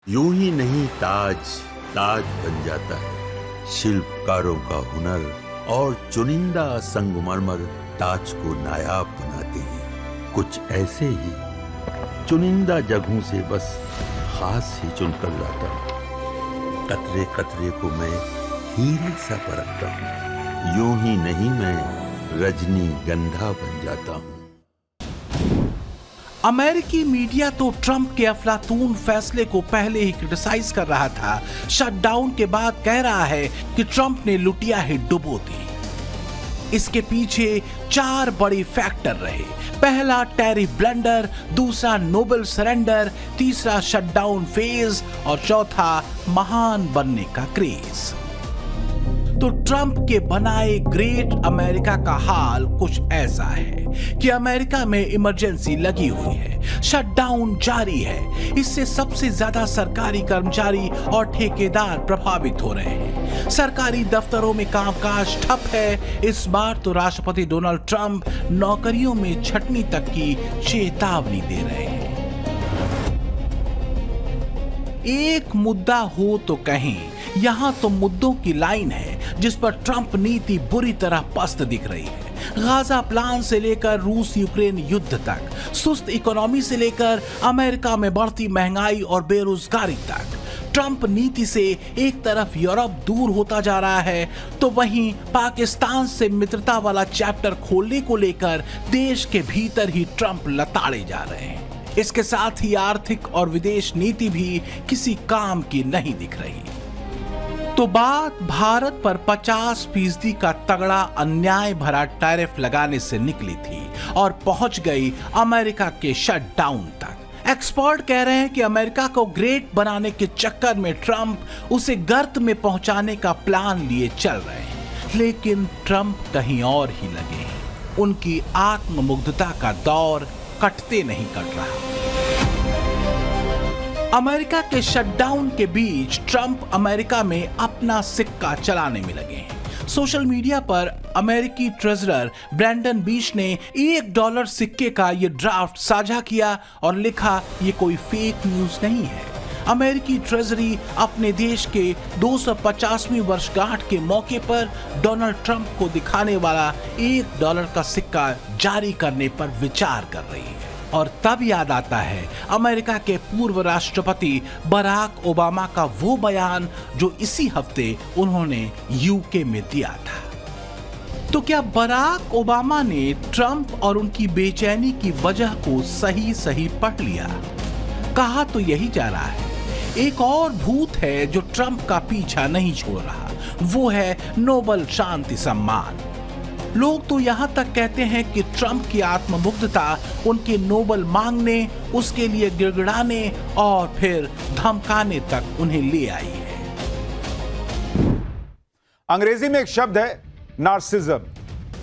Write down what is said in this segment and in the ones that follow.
यूं ही नहीं ताज ताज बन जाता है। शिल्पकारों का हुनर और चुनिंदा संगमरमर ताज को नायाब बनाते हैं। कुछ ऐसे ही चुनिंदा जगहों से बस खास ही चुनकर लाता हूँ। कतरे कतरे को मैं हीरे सा परखता हूँ। यूं ही नहीं मैं रजनीगंधा बन जाता हूँ। अमेरिकी मीडिया तो ट्रंप के अफलातून फैसले को पहले ही क्रिटिसाइज कर रहा था। शटडाउन के बाद कह रहा है कि ट्रंप ने लुटिया ही डुबो दी। इसके पीछे 4 बड़े फैक्टर रहे। पहला टैरिफ ब्लंडर, दूसरा नोबेल सरेंडर, तीसरा शटडाउन फेज और चौथा महान बनने का क्रेज। तो ट्रंप के बनाए ग्रेट अमेरिका का हाल कुछ ऐसा है कि अमेरिका में इमरजेंसी लगी हुई है, शटडाउन जारी है। इससे सबसे ज्यादा सरकारी कर्मचारी और ठेकेदार प्रभावित हो रहे हैं। सरकारी दफ्तरों में कामकाज ठप है। इस बार तो राष्ट्रपति डोनाल्ड ट्रंप नौकरियों में छटनी तक की चेतावनी दे रहे हैं। एक मुद्दा हो तो कहीं, यहां तो मुद्दों की लाइन है जिस पर ट्रंप नीति बुरी तरह पस्त दिख रही है। गाजा प्लान से लेकर रूस यूक्रेन युद्ध तक, सुस्त इकोनॉमी से लेकर अमेरिका में बढ़ती महंगाई और बेरोजगारी तक। ट्रंप नीति से एक तरफ यूरोप दूर होता जा रहा है तो वहीं पाकिस्तान से मित्रता वाला चैप्टर खोलने को लेकर देश के भीतर ही ट्रंप लताड़े जा रहे हैं। इसके साथ ही आर्थिक और विदेश नीति भी किसी काम की नहीं दिख रही। तो बात भारत पर 50% का तगड़ा अन्याय भरा टैरिफ लगाने से निकली थी और पहुंच गई अमेरिका के शटडाउन तक। एक्सपर्ट कह रहे हैं कि अमेरिका को ग्रेट बनाने के चक्कर में ट्रंप उसे गर्त में पहुंचाने का प्लान लिए चल रहे हैं। लेकिन ट्रंप कहीं और ही लगे हैं। उनकी आत्ममुग्धता का दौर कटते नहीं कट रहा। अमेरिका के शटडाउन के बीच ट्रंप अमेरिका में अपना सिक्का चलाने में लगे हैं। सोशल मीडिया पर अमेरिकी ट्रेजरर ब्रैंडन बीच ने $1 सिक्के का ये ड्राफ्ट साझा किया और लिखा, ये कोई फेक न्यूज नहीं है। अमेरिकी ट्रेजरी अपने देश के 250वीं वर्षगांठ के मौके पर डोनाल्ड ट्रंप को दिखाने वाला $1 का सिक्का जारी करने पर विचार कर रही है। और तब याद आता है अमेरिका के पूर्व राष्ट्रपति बराक ओबामा का वो बयान जो इसी हफ्ते उन्होंने यूके में दिया था। तो क्या बराक ओबामा ने ट्रंप और उनकी बेचैनी की वजह को सही सही पढ़ लिया? कहा तो यही जा रहा है। एक और भूत है जो ट्रंप का पीछा नहीं छोड़ रहा, वो है नोबेल शांति सम्मान। लोग तो यहां तक कहते हैं कि ट्रंप की आत्ममुग्धता उनके नोबेल मांगने, उसके लिए गिड़गिड़ाने और फिर धमकाने तक उन्हें ले आई है। अंग्रेजी में एक शब्द है नार्सिज्म।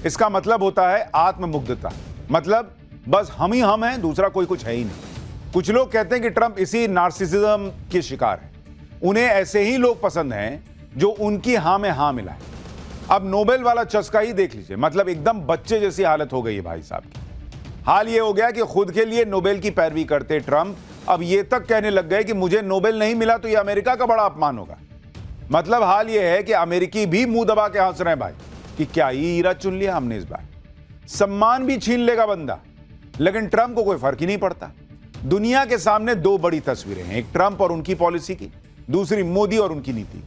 इसका मतलब होता है आत्ममुग्धता। मतलब बस हम ही हम हैं, दूसरा कोई कुछ है ही नहीं। कुछ लोग कहते हैं कि ट्रंप इसी नार्सिसिज्म के शिकार है। उन्हें ऐसे ही लोग पसंद हैं जो उनकी हां में हां मिलाएं। अब नोबेल वाला चस्का ही देख लीजिए। मतलब एकदम बच्चे जैसी हालत हो गई है भाई साहब की। हाल ये हो गया कि खुद के लिए नोबेल की पैरवी करते ट्रंप अब ये तक कहने लग गए कि मुझे नोबेल नहीं मिला तो ये अमेरिका का बड़ा अपमान होगा। मतलब हाल ये है कि अमेरिकी भी मुंह दबा के हंस रहे हैं भाई कि क्या ही हीरा चुन लिया हमने इस बार। सम्मान भी छीन लेगा बंदा, लेकिन ट्रंप को कोई फर्क ही नहीं पड़ता। दुनिया के सामने 2 बड़ी तस्वीरें हैं, एक ट्रंप और उनकी पॉलिसी की, दूसरी मोदी और उनकी नीति।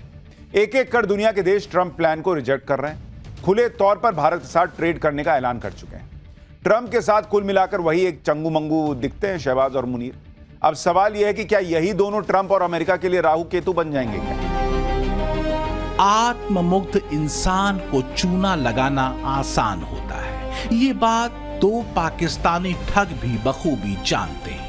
एक एक कर दुनिया के देश ट्रंप प्लान को रिजेक्ट कर रहे हैं। खुले तौर पर भारत के साथ ट्रेड करने का ऐलान कर चुके हैं। ट्रंप के साथ कुल मिलाकर वही एक चंगू मंगू दिखते हैं, शहबाज और मुनीर। अब सवाल यह है कि क्या यही दोनों ट्रंप और अमेरिका के लिए राहु केतु बन जाएंगे क्या? आत्ममुग्ध इंसान को चूना लगाना आसान होता है, ये बात 2 पाकिस्तानी ठग भी बखूबी जानते हैं।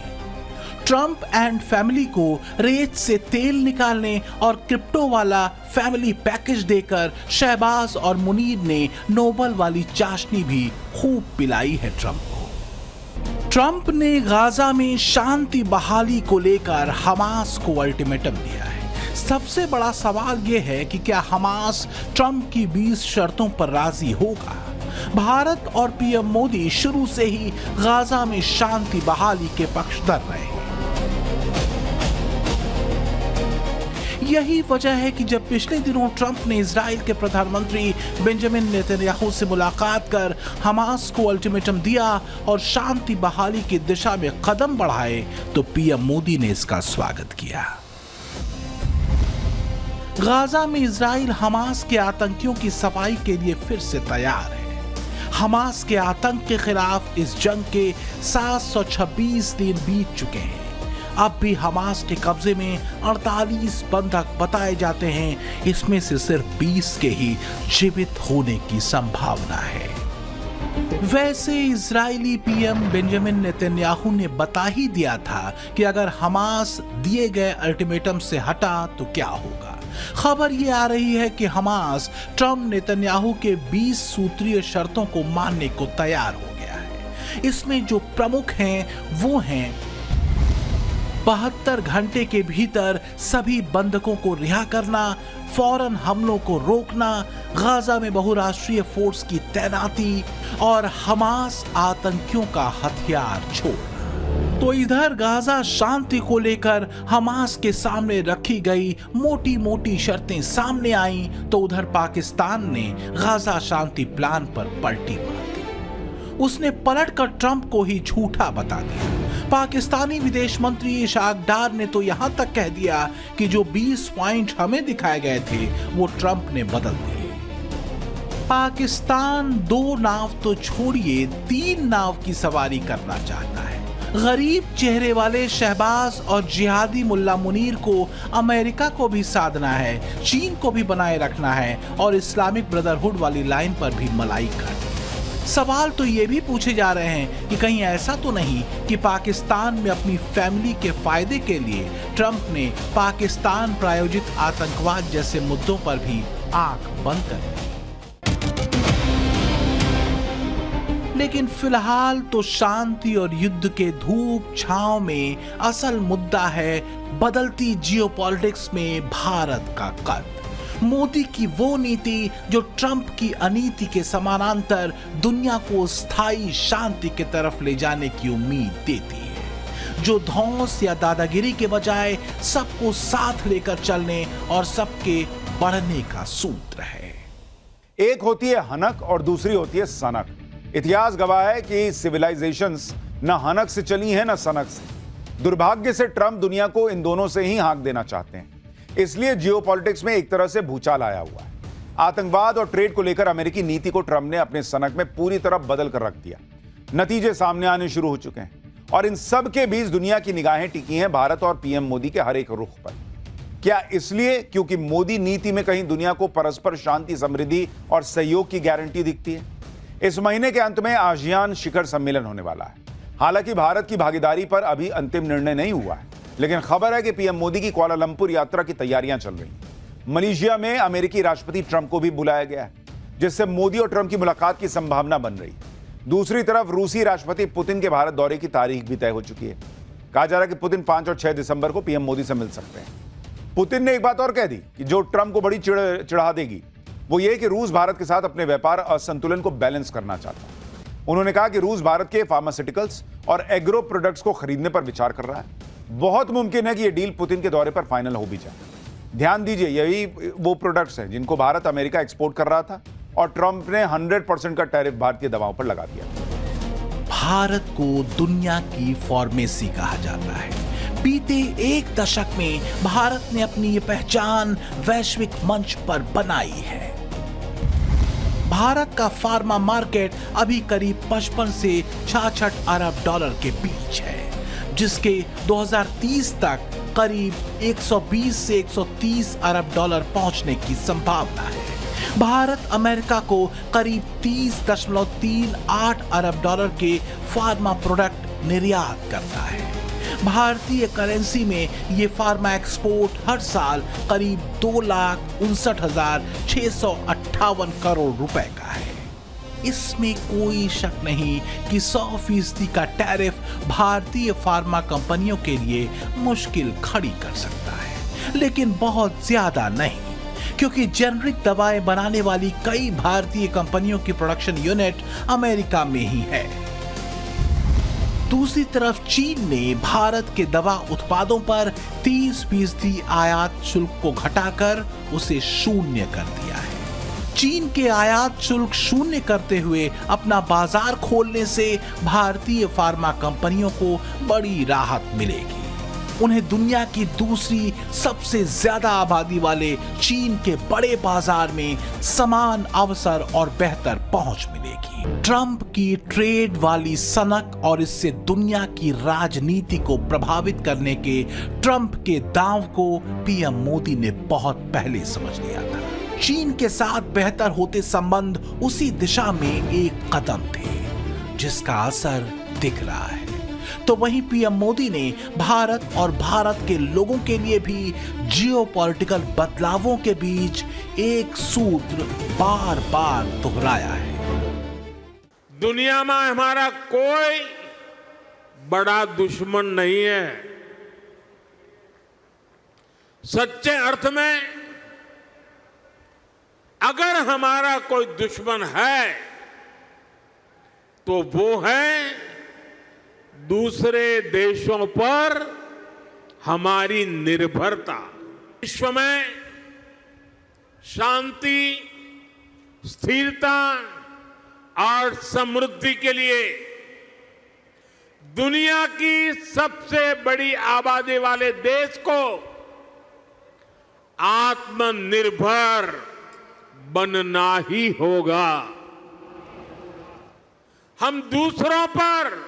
ट्रंप एंड फैमिली को रेत से तेल निकालने और क्रिप्टो वाला फैमिली पैकेज देकर शहबाज और मुनीर ने नोबेल वाली चाशनी भी खूब पिलाई है ट्रंप को। ट्रंप ने गाजा में शांति बहाली को लेकर हमास को अल्टीमेटम दिया है। सबसे बड़ा सवाल यह है कि क्या हमास ट्रंप की 20 शर्तों पर राजी होगा? भारत और पीएम मोदी शुरू से ही गाजा में शांति बहाली के पक्षधर रहे हैं। यही वजह है कि जब पिछले दिनों ट्रंप ने इजराइल के प्रधानमंत्री बेंजामिन नेतन्याहू से मुलाकात कर हमास को अल्टीमेटम दिया और शांति बहाली की दिशा में कदम बढ़ाए, तो पीएम मोदी ने इसका स्वागत किया। गाजा में इजराइल हमास के आतंकियों की सफाई के लिए फिर से तैयार है। हमास के आतंक के खिलाफ इस जंग के 726 दिन बीत चुके हैं। अब भी हमास के कब्जे में 48 बंधक बताए जाते हैं, इसमें से सिर्फ 20 के ही जीवित होने की संभावना है। वैसे इजरायली पीएम बेंजामिन नेतन्याहू ने बता ही दिया था कि अगर हमास दिए गए अल्टीमेटम से हटा तो क्या होगा। खबर ये आ रही है कि हमास ट्रंप नेतन्याहू के 20 सूत्रीय शर्तों को मानने को तैयार हो गया है। इसमें जो प्रमुख हैं वो हैं 72 घंटे के भीतर सभी बंधकों को रिहा करना, फौरन हमलों को रोकना, गाजा में बहुराष्ट्रीय फोर्स की तैनाती और हमास आतंकियों का हथियार छोड़ना। तो इधर गाजा शांति को लेकर हमास के सामने रखी गई मोटी मोटी शर्तें सामने आईं, तो उधर पाकिस्तान ने गाजा शांति प्लान पर पलटी मार दी। उसने पलटकर ट्रंप को ही झूठा बता दिया। पाकिस्तानी विदेश मंत्री इशाक डार ने तो यहां तक कह दिया कि जो 20 पॉइंट हमें दिखाए गए थे वो ट्रंप ने बदल दिए। पाकिस्तान 2 नाव तो छोड़िए 3 नाव की सवारी करना चाहता है। गरीब चेहरे वाले शहबाज और जिहादी मुल्ला मुनीर को अमेरिका को भी साधना है, चीन को भी बनाए रखना है और इस्लामिक ब्रदरहुड वाली लाइन पर भी मलाई करनी। सवाल तो ये भी पूछे जा रहे हैं कि कहीं ऐसा तो नहीं कि पाकिस्तान में अपनी फैमिली के फायदे के लिए ट्रंप ने पाकिस्तान प्रायोजित आतंकवाद जैसे मुद्दों पर भी आंख बंद कर दी। लेकिन फिलहाल तो शांति और युद्ध के धूप छांव में असल मुद्दा है बदलती जियोपॉलिटिक्स में भारत का कद। मोदी की वो नीति जो ट्रंप की अनीति के समानांतर दुनिया को स्थायी शांति की तरफ ले जाने की उम्मीद देती है, जो धौंस या दादागिरी के बजाय सबको साथ लेकर चलने और सबके बढ़ने का सूत्र है। एक होती है हनक और दूसरी होती है सनक। इतिहास गवाह है कि सिविलाइजेशंस न हनक से चली हैं न सनक से। दुर्भाग्य से ट्रंप दुनिया को इन दोनों से ही हाँक देना चाहते हैं, इसलिए जियोपॉलिटिक्स में एक तरह से भूचाल आया हुआ है। आतंकवाद और ट्रेड को लेकर अमेरिकी नीति को ट्रंप ने अपने सनक में पूरी तरह बदल कर रख दिया। नतीजे सामने आने शुरू हो चुके हैं और इन सब के बीच दुनिया की निगाहें टिकी हैं भारत और पीएम मोदी के हर एक रुख पर। क्या इसलिए क्योंकि मोदी नीति में कहीं दुनिया को परस्पर शांति, समृद्धि और सहयोग की गारंटी दिखती है? इस महीने के अंत में आसियान शिखर सम्मेलन होने वाला है। हालांकि भारत की भागीदारी पर अभी अंतिम निर्णय नहीं हुआ है, लेकिन खबर है कि पीएम मोदी की कुआलालंपुर यात्रा की तैयारियां चल रही हैं। मलेशिया में अमेरिकी राष्ट्रपति ट्रंप को भी बुलाया गया है, जिससे मोदी और ट्रंप की मुलाकात की संभावना बन रही है। दूसरी तरफ रूसी राष्ट्रपति पुतिन के भारत दौरे की तारीख भी तय हो चुकी है। कहा जा रहा है कि पुतिन 5 और 6 दिसंबर को पीएम मोदी से मिल सकते हैं। पुतिन ने एक बात और कह दी कि जो ट्रंप को बड़ी चिढ़ा देगी, वो ये कि रूस भारत के साथ अपने व्यापार असंतुलन को बैलेंस करना चाहता है। उन्होंने कहा कि रूस भारत के फार्मास्यूटिकल्स और एग्रो प्रोडक्ट्स को खरीदने पर विचार कर रहा है। बहुत मुमकिन है कि यह डील पुतिन के दौरे पर फाइनल हो भी जाए। ध्यान दीजिए, यही वो प्रोडक्ट्स हैं जिनको भारत अमेरिका एक्सपोर्ट कर रहा था और ट्रंप ने 100% का टैरिफ भारतीय दवाओं पर लगा दिया। भारत को दुनिया की फार्मेसी कहा जाता है। बीते 1 दशक में भारत ने अपनी ये पहचान वैश्विक मंच पर बनाई है। भारत का फार्मा मार्केट अभी करीब 55 से 66 अरब डॉलर के बीच है, जिसके 2030 तक करीब 120 से 130 अरब डॉलर पहुंचने की संभावना है। भारत अमेरिका को करीब 30.38 अरब डॉलर के फार्मा प्रोडक्ट निर्यात करता है। भारतीय करेंसी में ये फार्मा एक्सपोर्ट हर साल करीब 2,59,658 करोड़ रुपए का है। इसमें कोई शक नहीं कि 100% का टैरिफ भारतीय फार्मा कंपनियों के लिए मुश्किल खड़ी कर सकता है, लेकिन बहुत ज्यादा नहीं, क्योंकि जेनरिक दवाएं बनाने वाली कई भारतीय कंपनियों की प्रोडक्शन यूनिट अमेरिका में ही है। दूसरी तरफ चीन ने भारत के दवा उत्पादों पर 30% आयात शुल्क को घटाकर उसे शून्य कर दिया है। चीन के आयात शुल्क शून्य करते हुए अपना बाजार खोलने से भारतीय फार्मा कंपनियों को बड़ी राहत मिलेगी। उन्हें दुनिया की दूसरी सबसे ज्यादा आबादी वाले चीन के बड़े बाजार में समान अवसर और बेहतर पहुंच मिलेगी। ट्रंप की ट्रेड वाली सनक और इससे दुनिया की राजनीति को प्रभावित करने के ट्रंप के दांव को पीएम मोदी ने बहुत पहले समझ लिया था। चीन के साथ बेहतर होते संबंध उसी दिशा में एक कदम थे, जिसका असर दिख रहा है। तो वहीं पीएम मोदी ने भारत और भारत के लोगों के लिए भी जियोपॉलिटिकल बदलावों के बीच एक सूत्र बार बार दोहराया है। दुनिया में हमारा कोई बड़ा दुश्मन नहीं है। सच्चे अर्थ में अगर हमारा कोई दुश्मन है तो वो है दूसरे देशों पर हमारी निर्भरता। विश्व में शांति, स्थिरता और समृद्धि के लिए दुनिया की सबसे बड़ी आबादी वाले देश को आत्मनिर्भर बनना ही होगा। हम दूसरों पर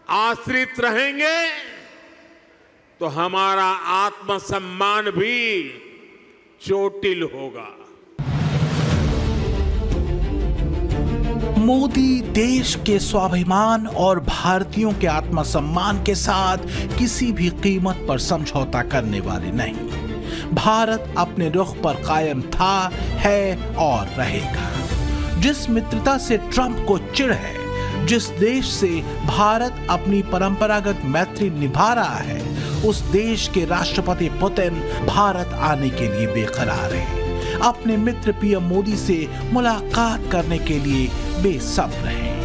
आश्रित रहेंगे तो हमारा आत्मसम्मान भी चोटिल होगा। मोदी देश के स्वाभिमान और भारतीयों के आत्मसम्मान के साथ किसी भी कीमत पर समझौता करने वाले नहीं। भारत अपने रुख पर कायम था, है और रहेगा। जिस मित्रता से ट्रंप को चिढ़ है, जिस देश से भारत अपनी परंपरागत मैत्री निभा रहा है, उस देश के राष्ट्रपति पुतिन भारत आने के लिए बेकरार हैं। अपने मित्र पीएम मोदी से मुलाकात करने के लिए बेसब्र हैं।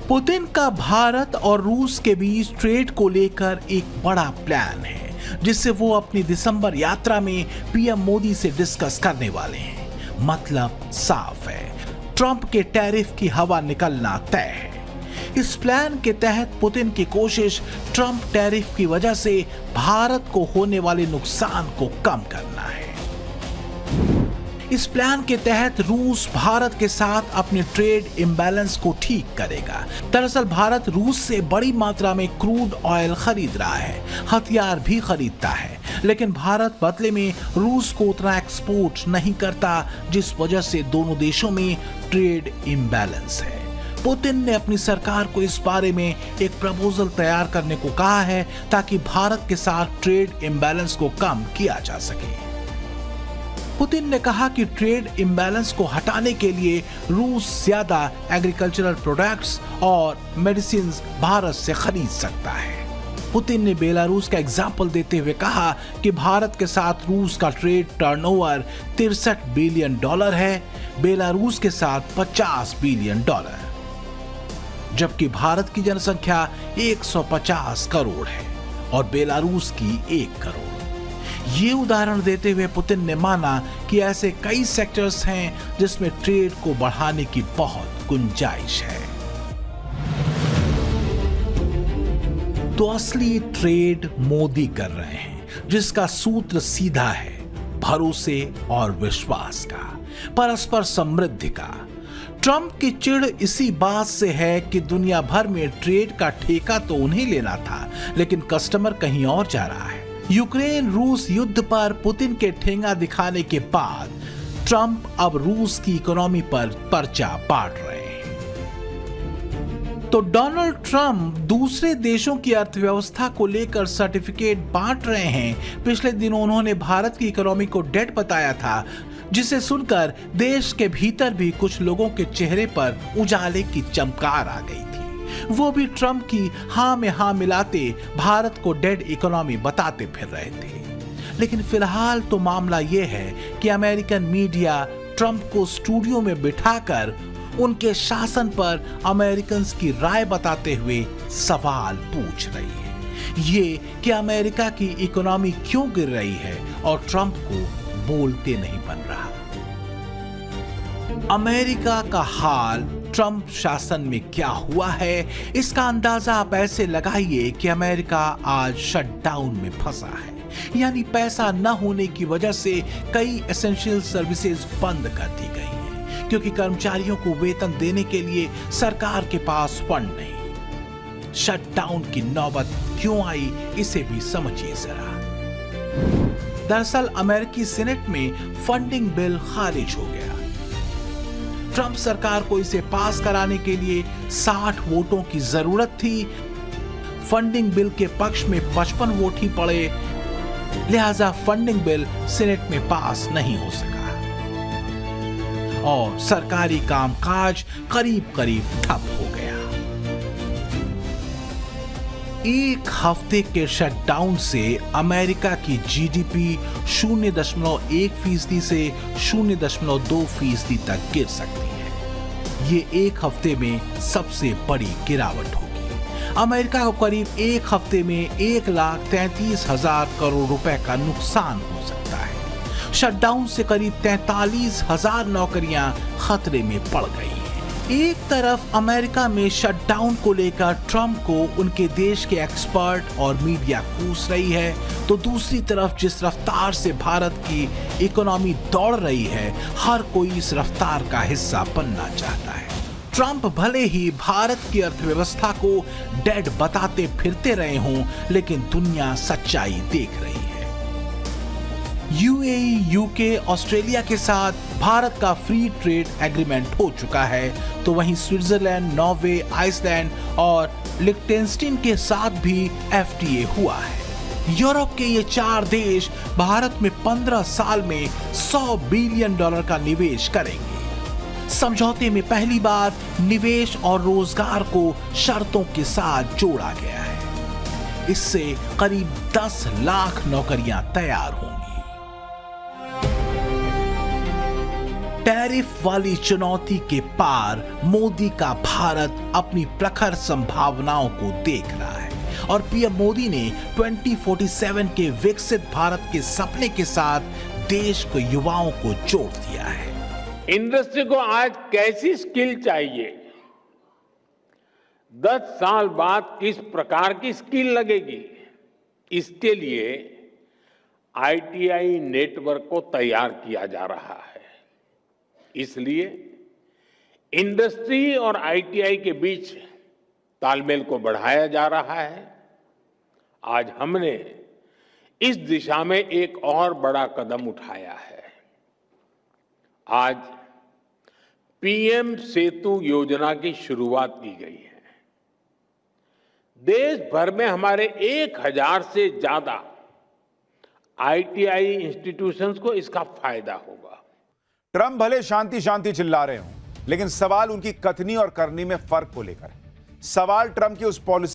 पुतिन का भारत और रूस के बीच ट्रेड को लेकर एक बड़ा प्लान है, जिससे वो अपनी दिसंबर यात्रा में पीएम मोदी से डिस्कस करने वाले हैं। मतलब साफ है, ट्रंप के टैरिफ की हवा निकलना तय है। इस प्लान के तहत पुतिन की कोशिश ट्रंप टैरिफ की वजह से भारत को होने वाले नुकसान को कम करना है। इस प्लान के तहत रूस भारत के साथ अपने ट्रेड इम्बैलेंस को ठीक करेगा। दरअसल भारत रूस से बड़ी मात्रा में क्रूड ऑयल खरीद रहा है, हथियार भी खरीदता है, लेकिन भारत बदले में रूस को उतना एक्सपोर्ट नहीं करता, जिस वजह से दोनों देशों में ट्रेड इम्बैलेंस है। पुतिन ने अपनी सरकार को इस बारे में एक प्रपोजल तैयार करने को कहा है, ताकि भारत के साथ ट्रेड इम्बैलेंस को कम किया जा सके। पुतिन ने कहा कि ट्रेड इम्बैलेंस को हटाने के लिए रूस ज्यादा एग्रीकल्चरल प्रोडक्ट्स और मेडिसिन भारत से खरीद सकता है। पुतिन ने बेलारूस का एग्जाम्पल देते हुए कहा कि भारत के साथ रूस का ट्रेड टर्नओवर $63 बिलियन है, बेलारूस के साथ $50 बिलियन, जबकि भारत की जनसंख्या 150 करोड़ है और बेलारूस की 1 करोड़। ये उदाहरण देते हुए पुतिन ने माना कि ऐसे कई सेक्टर्स हैं जिसमें ट्रेड को बढ़ाने की बहुत गुंजाइश है। तो असली ट्रेड मोदी कर रहे हैं, जिसका सूत्र सीधा है, भरोसे और विश्वास का, परस्पर समृद्धि का। ट्रंप की चिढ़ इसी बात से है कि दुनिया भर में ट्रेड का ठेका तो उन्हें लेना था, लेकिन कस्टमर कहीं और जा रहा है। यूक्रेन रूस युद्ध पर पुतिन के ठेंगा दिखाने के बाद ट्रंप अब रूस की इकोनॉमी पर पर्चा बांट रहे हैं। तो डोनाल्ड ट्रंप दूसरे देशों की अर्थव्यवस्था को लेकर सर्टिफिकेट बांट रहे हैं। पिछले दिनों उन्होंने भारत की इकोनॉमी को डेड बताया था, जिसे सुनकर देश के भीतर भी कुछ लोगों के चेहरे पर उजाले की चमकार आ गई थी। वो भी ट्रंप की हाँ में हाँ मिलाते भारत को डेड इकोनॉमी बताते फिर रहे थे। लेकिन फिलहाल तो मामला ये है कि अमेरिकन मीडिया ट्रंप को स्टूडियो में बिठाकर उनके शासन पर अमेरिकन्स की राय बताते हुए सवाल पूछ रही है। ये कि अमेरिका की इकोनॉमी क्यों गिर रही है और ट्रंप को बोलते नहीं बन रहा। अमेरिका का हाल ट्रंप शासन में क्या हुआ है, इसका अंदाजा आप ऐसे लगाइए कि अमेरिका आज शटडाउन में फंसा है, यानी पैसा न होने की वजह से कई एसेंशियल सर्विसेज बंद कर दी गई हैं, क्योंकि कर्मचारियों को वेतन देने के लिए सरकार के पास फंड नहीं। शटडाउन की नौबत क्यों आई, इसे भी समझिए जरा। दरअसल अमेरिकी सीनेट में फंडिंग बिल खारिज हो गया। ट्रंप सरकार को इसे पास कराने के लिए 60 वोटों की जरूरत थी। फंडिंग बिल के पक्ष में 55 वोट ही पड़े, लिहाजा फंडिंग बिल सीनेट में पास नहीं हो सका और सरकारी कामकाज करीब करीब ठप हो गया। एक हफ्ते के शटडाउन से अमेरिका की जीडीपी 0.1% से 0.2% तक गिर सकती है। ये एक हफ्ते में सबसे बड़ी गिरावट होगी। अमेरिका को करीब एक हफ्ते में 1,33,000 करोड़ रुपए का नुकसान हो सकता है। शटडाउन से करीब 43,000 नौकरियां खतरे में पड़ गई हैं। एक तरफ अमेरिका में शटडाउन को लेकर ट्रंप को उनके देश के एक्सपर्ट और मीडिया कूस रही है, तो दूसरी तरफ जिस रफ्तार से भारत की इकोनॉमी दौड़ रही है, हर कोई इस रफ्तार का हिस्सा बनना चाहता है। ट्रंप भले ही भारत की अर्थव्यवस्था को डेड बताते फिरते रहे हों, लेकिन दुनिया सच्चाई देख रही है। यूएई, यूके, ऑस्ट्रेलिया के साथ भारत का फ्री ट्रेड एग्रीमेंट हो चुका है, तो वहीं स्विट्जरलैंड, नॉर्वे, आइसलैंड और लिechtenstein के साथ भी एफटीए हुआ है। यूरोप के ये 4 देश भारत में 15 साल में $100 बिलियन का निवेश करेंगे। समझौते में पहली बार निवेश और रोजगार को शर्तों के साथ जोड़ा गया है। इससे करीब 10 लाख नौकरियां तैयार होंगी। टैरिफ वाली चुनौती के पार मोदी का भारत अपनी प्रखर संभावनाओं को देख रहा है और पीएम मोदी ने 2047 के विकसित भारत के सपने के साथ देश के युवाओं को जोड़ दिया है। इंडस्ट्री को आज कैसी स्किल चाहिए, 10 साल बाद किस प्रकार की स्किल लगेगी, इसके लिए आईटीआई नेटवर्क को तैयार किया जा रहा है। इसलिए इंडस्ट्री और आईटीआई के बीच तालमेल को बढ़ाया जा रहा है। आज हमने इस दिशा में एक और बड़ा कदम उठाया है। आज पीएम सेतु योजना की शुरुआत की गई है। देश भर में हमारे 1000 से ज्यादा आईटीआई इंस्टीट्यूशंस को इसका फायदा होगा। ट्रंप भले शांति शांति चिल्ला रहे हों, लेकिन सवाल उनकी कथनी और करनी में फर्क को लेकर है। सवाल ट्रंप की उस पॉलिसी